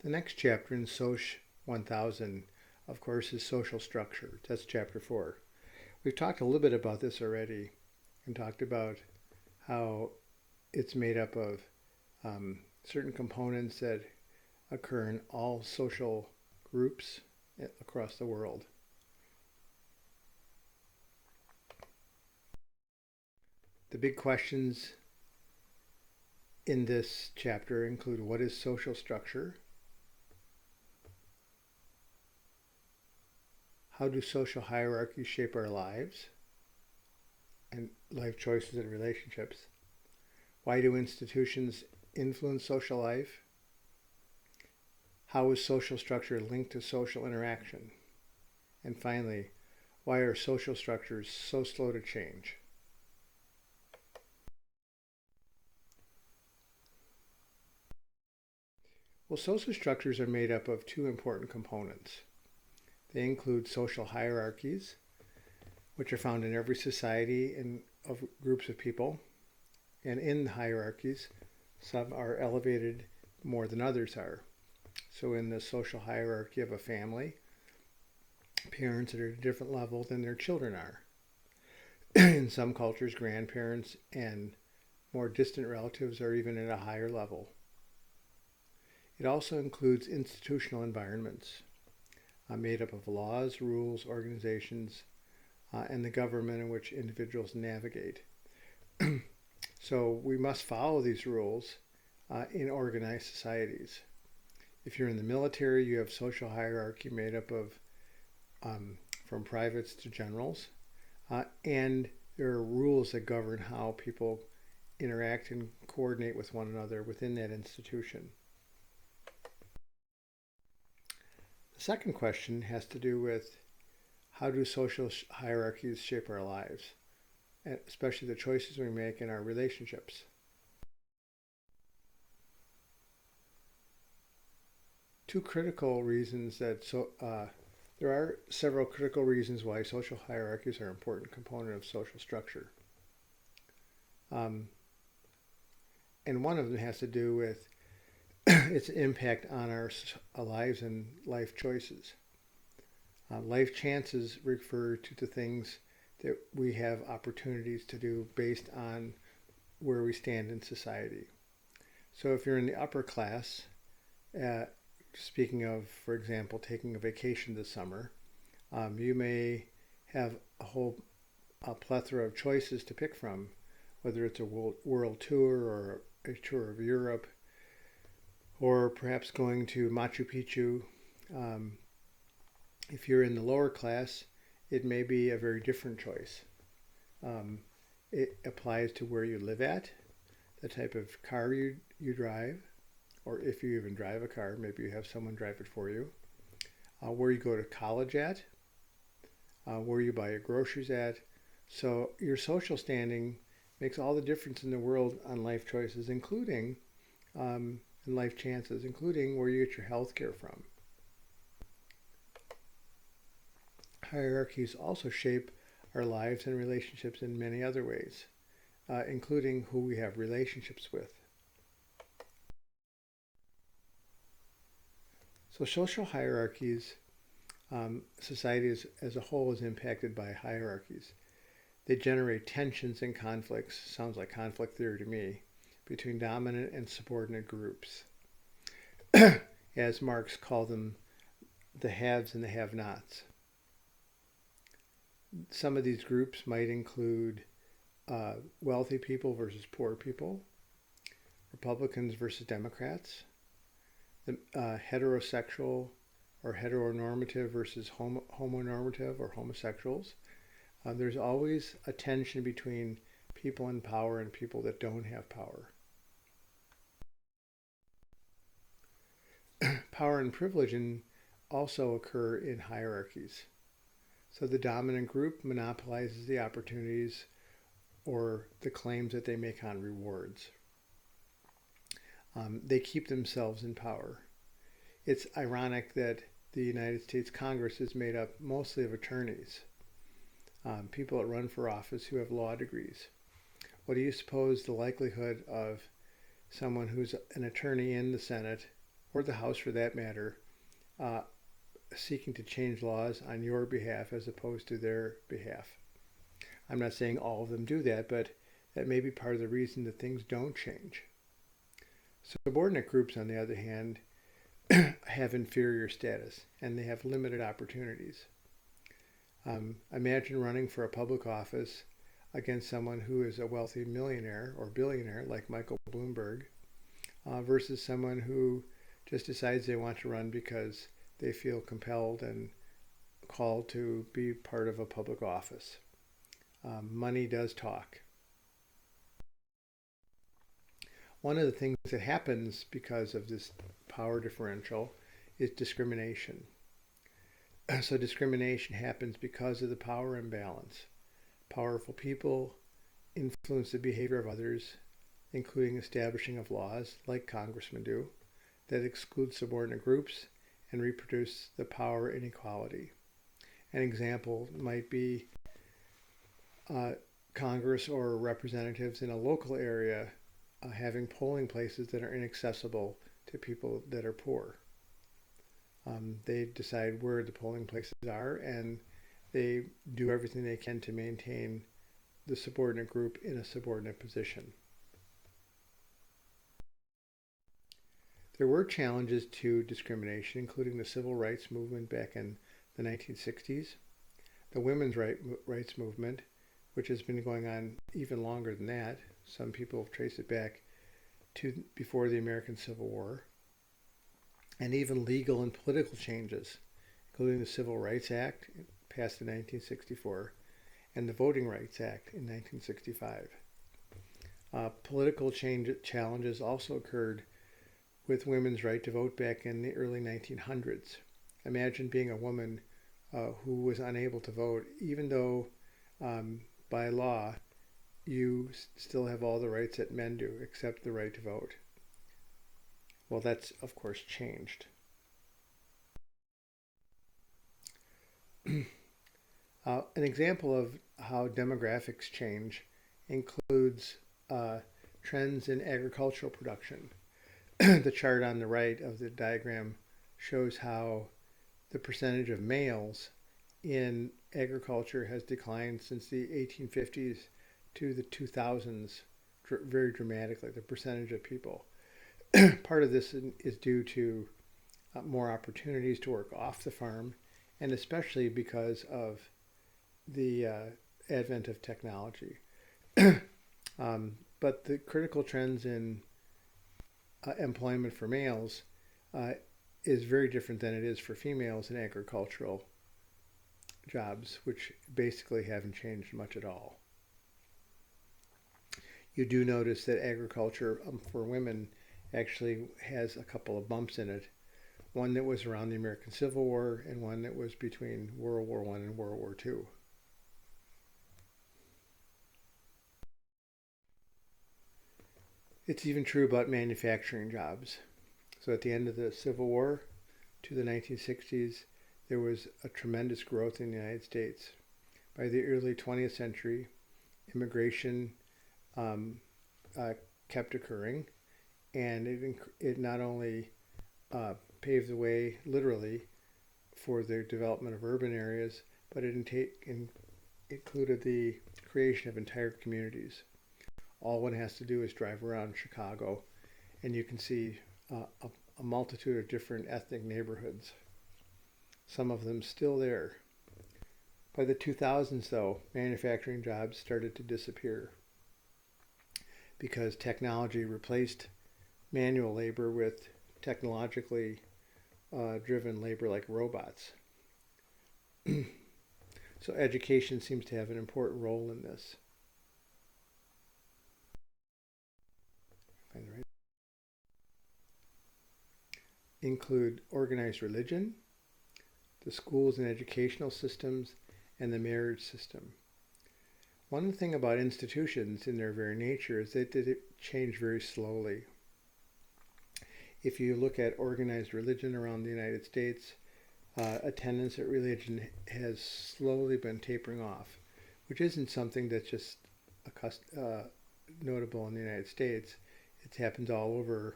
The next chapter in Soc 1000, of course, is social structure. That's chapter 4. We've talked a little bit about this already and talked about how it's made up of certain components that occur in all social groups across the world. The big questions in this chapter include: what is social structure? How do social hierarchies shape our lives and life choices and relationships? Why do institutions influence social life? How is social structure linked to social interaction? And finally, why are social structures so slow to change? Well, social structures are made up of two important components. They include social hierarchies, which are found in every society and of groups of people. And in the hierarchies, some are elevated more than others are. So in the social hierarchy of a family, parents are at a different level than their children are. In some cultures, grandparents and more distant relatives are even at a higher level. It also includes institutional environments made up of laws, rules, organizations, and the government in which individuals navigate. So we must follow these rules in organized societies. If you're in the military, you have social hierarchy made up of from privates to generals, and there are rules that govern how people interact and coordinate with one another within that institution. The second question has to do with: how do social hierarchies shape our lives, especially the choices we make in our relationships? Two critical reasons there are several critical reasons why social hierarchies are an important component of social structure. And one of them has to do with its impact on our lives and life choices. Life chances refer to the things that we have opportunities to do based on where we stand in society. So if you're in the upper class, speaking of, for example, taking a vacation this summer, you may have a plethora of choices to pick from, whether it's a world tour or a tour of Europe, or perhaps going to Machu Picchu. If you're in the lower class, it may be a very different choice. It applies to where you live at, the type of car you drive, or if you even drive a car, maybe you have someone drive it for you, where you go to college at, where you buy your groceries at. So your social standing makes all the difference in the world on life choices, including and life chances, including where you get your health care from. Hierarchies also shape our lives and relationships in many other ways, including who we have relationships with. So social hierarchies, society as a whole is impacted by hierarchies. They generate tensions and conflicts, sounds like conflict theory to me, between dominant and subordinate groups. As Marx called them, the haves and the have-nots. Some of these groups might include wealthy people versus poor people, Republicans versus Democrats, the heterosexual or heteronormative versus homonormative or homosexuals. There's always a tension between people in power and people that don't have power. Power and privilege also occur in hierarchies. So the dominant group monopolizes the opportunities or the claims that they make on rewards. They keep themselves in power. It's ironic that the United States Congress is made up mostly of attorneys, people that run for office who have law degrees. What do you suppose the likelihood of someone who's an attorney in the Senate or the House for that matter, uh, seeking to change laws on your behalf as opposed to their behalf. I'm not saying all of them do that, but that may be part of the reason that things don't change. Subordinate groups, on the other hand, have inferior status and they have limited opportunities. Imagine running for a public office against someone who is a wealthy millionaire or billionaire like Michael Bloomberg versus someone who just decides they want to run because they feel compelled and called to be part of a public office. Money does talk. One of the things that happens because of this power differential is discrimination. So discrimination happens because of the power imbalance. Powerful people influence the behavior of others, including establishing of laws, like congressmen do, that exclude subordinate groups and reproduce the power inequality. An example might be Congress or representatives in a local area having polling places that are inaccessible to people that are poor. They decide where the polling places are and they do everything they can to maintain the subordinate group in a subordinate position. There were challenges to discrimination, including the civil rights movement back in the 1960s, the women's rights movement, which has been going on even longer than that. Some people have traced it back to before the American Civil War, and even legal and political changes, including the Civil Rights Act passed in 1964 and the Voting Rights Act in 1965. Political challenges also occurred with women's right to vote back in the early 1900s. Imagine being a woman who was unable to vote, even though by law you still have all the rights that men do, except the right to vote. Well, that's of course changed. An example of how demographics change includes trends in agricultural production. The chart on the right of the diagram shows how the percentage of males in agriculture has declined since the 1850s to the 2000s very dramatically, the percentage of people. Part of this is due to more opportunities to work off the farm, and especially because of the advent of technology. But the critical trends in employment for males is very different than it is for females in agricultural jobs, which basically haven't changed much at all. You do notice that agriculture for women actually has a couple of bumps in it. One that was around the American Civil War and one that was between World War I and World War II. It's even true about manufacturing jobs. So at the end of the Civil War to the 1960s, there was a tremendous growth in the United States. By the early 20th century, immigration kept occurring, and it not only paved the way, literally, for the development of urban areas, but it included the creation of entire communities. All one has to do is drive around Chicago, and you can see a multitude of different ethnic neighborhoods, some of them still there. By the 2000s, though, manufacturing jobs started to disappear because technology replaced manual labor with technologically driven labor like robots. So education seems to have an important role in this. Find the right. Include organized religion, the schools and educational systems, and the marriage system. One thing about institutions in their very nature is that they change very slowly. If you look at organized religion around the United States, attendance at religion has slowly been tapering off, which isn't something that's just notable in the United States. It happens all over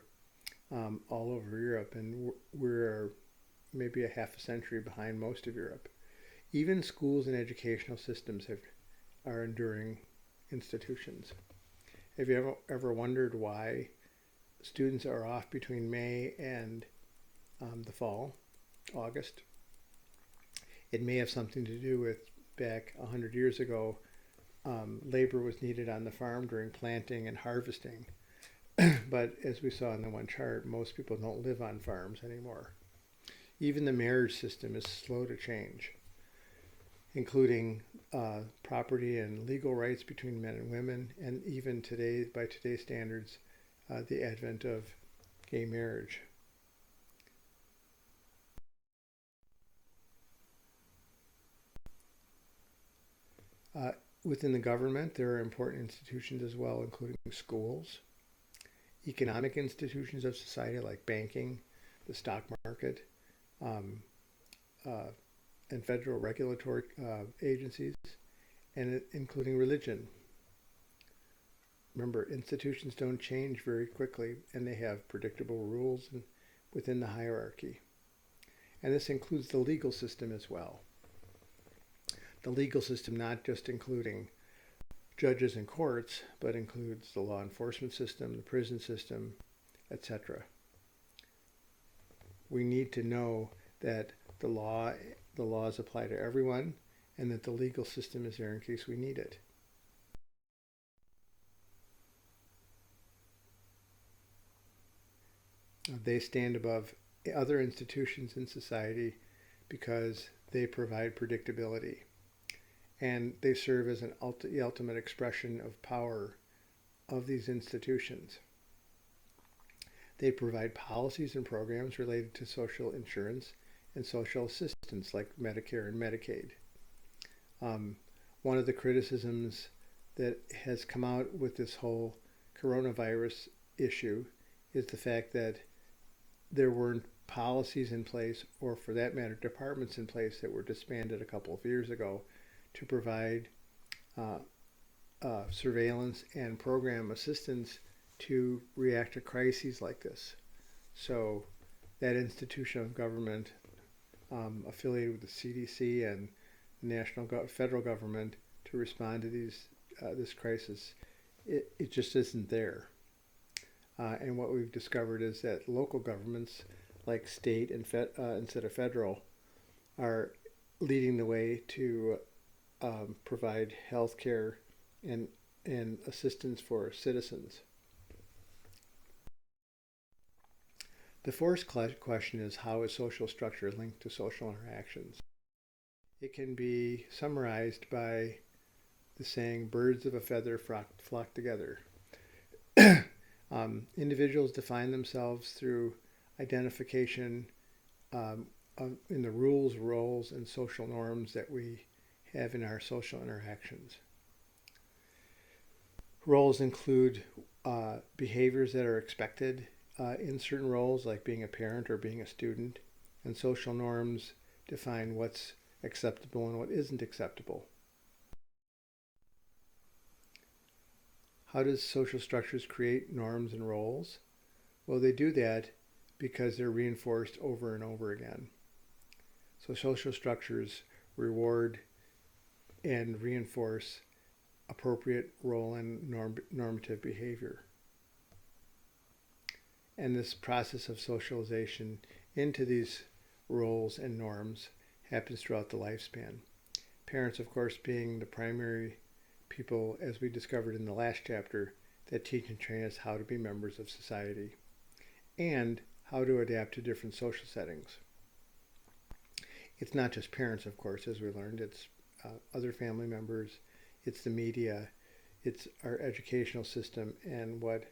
all over Europe, and we're maybe a half a century behind most of Europe. Even schools and educational systems are enduring institutions. Have you ever wondered why students are off between May and the fall, August? It may have something to do with back 100 years ago, labor was needed on the farm during planting and harvesting. But as we saw in the one chart, most people don't live on farms anymore. Even the marriage system is slow to change, including property and legal rights between men and women, and even today, by today's standards, the advent of gay marriage. Within the government, there are important institutions as well, including schools, economic institutions of society like banking, the stock market, um, uh, and federal regulatory agencies, and including religion. Remember, institutions don't change very quickly, and they have predictable rules within the hierarchy. And this includes the legal system as well. The legal system not just including judges and courts, but includes the law enforcement system, the prison system, etc. We need to know that the laws apply to everyone, and that the legal system is there in case we need it. They stand above other institutions in society because they provide predictability, and they serve as the ultimate expression of power of these institutions. They provide policies and programs related to social insurance and social assistance like Medicare and Medicaid. One of the criticisms that has come out with this whole coronavirus issue is the fact that there weren't policies in place, or for that matter, departments in place that were disbanded a couple of years ago to provide surveillance and program assistance to react to crises like this. So that institution of government affiliated with the CDC and federal government to respond to this crisis, it just isn't there. And what we've discovered is that local governments, like state and instead of federal, are leading the way to provide health care and assistance for citizens. The fourth question is, how is social structure linked to social interactions? It can be summarized by the saying, birds of a feather flock together. Individuals define themselves through identification in the rules, roles, and social norms that we have in our social interactions. Roles include behaviors that are expected in certain roles, like being a parent or being a student, and social norms define what's acceptable and what isn't acceptable. How does social structures create norms and roles? Well, they do that because they're reinforced over and over again. So social structures reward and reinforce appropriate role and normative behavior. And this process of socialization into these roles and norms happens throughout the lifespan. Parents, of course, being the primary people, as we discovered in the last chapter, that teach and train us how to be members of society and how to adapt to different social settings. It's not just parents, of course, as we learned. It's other family members, it's the media, it's our educational system, and what,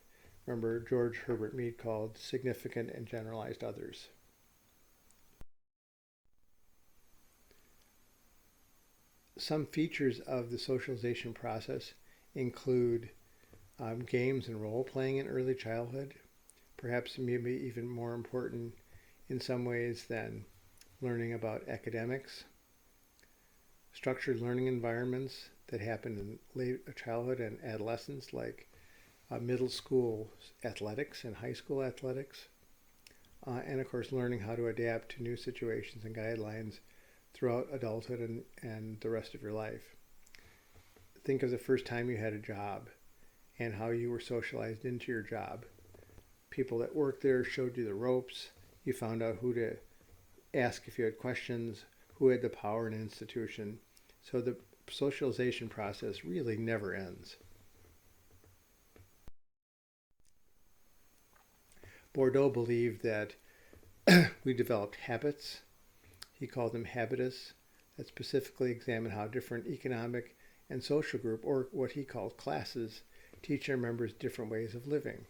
remember, George Herbert Mead called significant and generalized others. Some features of the socialization process include games and role playing in early childhood, perhaps maybe even more important in some ways than learning about academics. Structured learning environments that happen in late childhood and adolescence, like middle school athletics and high school athletics. and of course learning how to adapt to new situations and guidelines throughout adulthood and the rest of your life. Think of the first time you had a job and how you were socialized into your job. People that worked there showed you the ropes. You found out who to ask if you had questions, who had the power in an institution. So the socialization process really never ends. Bourdieu believed that we developed habits. He called them habitus, that specifically examine how different economic and social group, or what he called classes, teach their members different ways of living.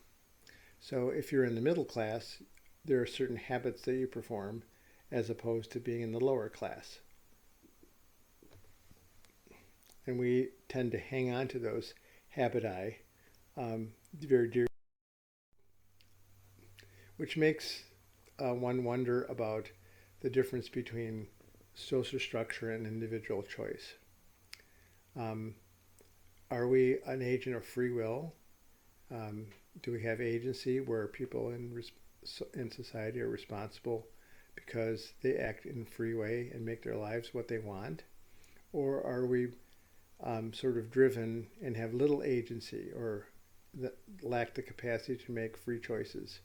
So if you're in the middle class, there are certain habits that you perform as opposed to being in the lower class. And we tend to hang on to those habiti very dear, which makes one wonder about the difference between social structure and individual choice. Are we an agent of free will? Do we have agency where people in society are responsible because they act in a free way and make their lives what they want? Or are we sort of driven and have little agency or lack the capacity to make free choices?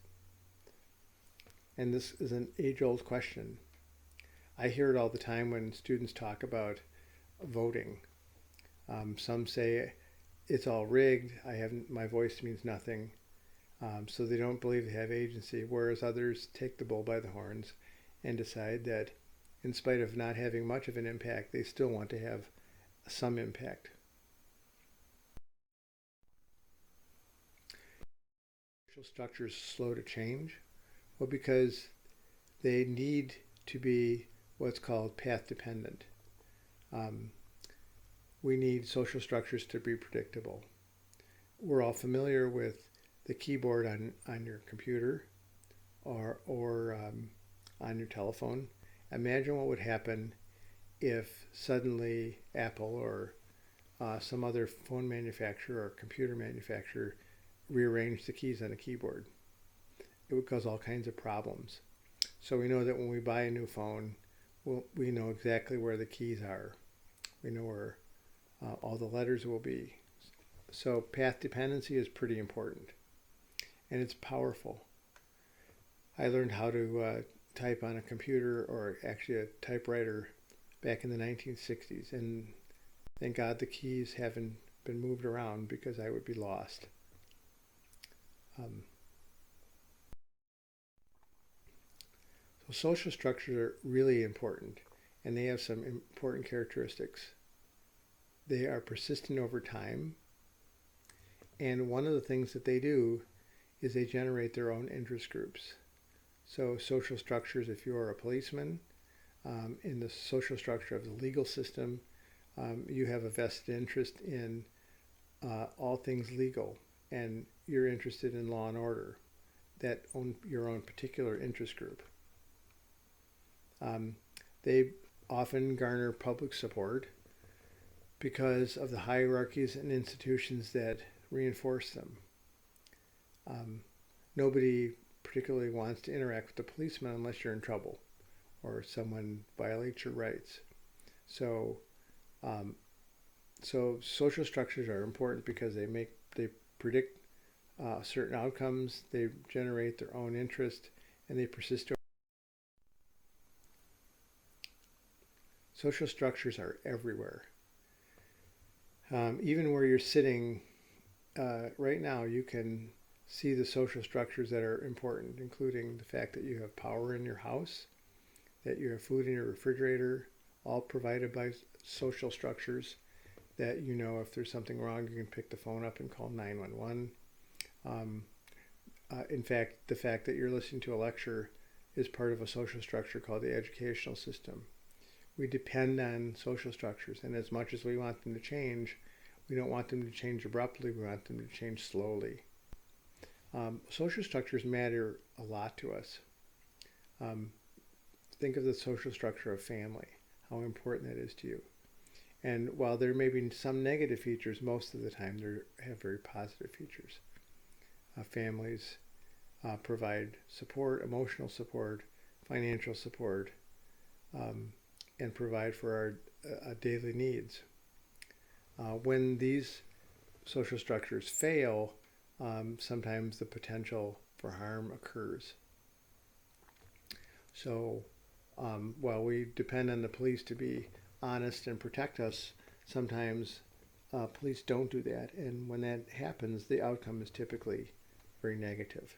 And this is an age-old question. I hear it all the time when students talk about voting. Some say it's all rigged. My voice means nothing. So they don't believe they have agency, whereas others take the bull by the horns and decide that in spite of not having much of an impact, they still want to have some impact. Social structures slow to change? Well, because they need to be what's called path dependent. We need social structures to be predictable. We're all familiar with the keyboard on your computer or on your telephone. Imagine what would happen if suddenly Apple or some other phone manufacturer or computer manufacturer rearranged the keys on a keyboard. It would cause all kinds of problems. So we know that when we buy a new phone, we know exactly where the keys are. We know where all the letters will be. So path dependency is pretty important, and it's powerful. I learned how to type on a computer, or actually a typewriter, back in the 1960s, and thank God the keys haven't been moved around because I would be lost. So social structures are really important, and they have some important characteristics. They are persistent over time, and one of the things that they do is they generate their own interest groups. So social structures, if you're a policeman, in the social structure of the legal system, you have a vested interest in all things legal, and you're interested in law and order, that own your own particular interest group. They often garner public support because of the hierarchies and institutions that reinforce them. Nobody particularly wants to interact with the policeman unless you're in trouble or someone violates your rights. So social structures are important because they predict certain outcomes, they generate their own interest, and they persist. Social structures are everywhere. Even where you're sitting right now, you can see the social structures that are important, including the fact that you have power in your house, that you have food in your refrigerator, all provided by social structures, that you know if there's something wrong, you can pick the phone up and call 911. In fact, the fact that you're listening to a lecture is part of a social structure called the educational system. We depend on social structures, and as much as we want them to change, we don't want them to change abruptly, we want them to change slowly. Social structures matter a lot to us. Think of the social structure of family, how important that is to you. And while there may be some negative features, most of the time they have very positive features. Families provide support, emotional support, financial support, and provide for our daily needs. When these social structures fail, sometimes the potential for harm occurs. So while we depend on the police to be honest and protect us, sometimes police don't do that. And when that happens, the outcome is typically very negative.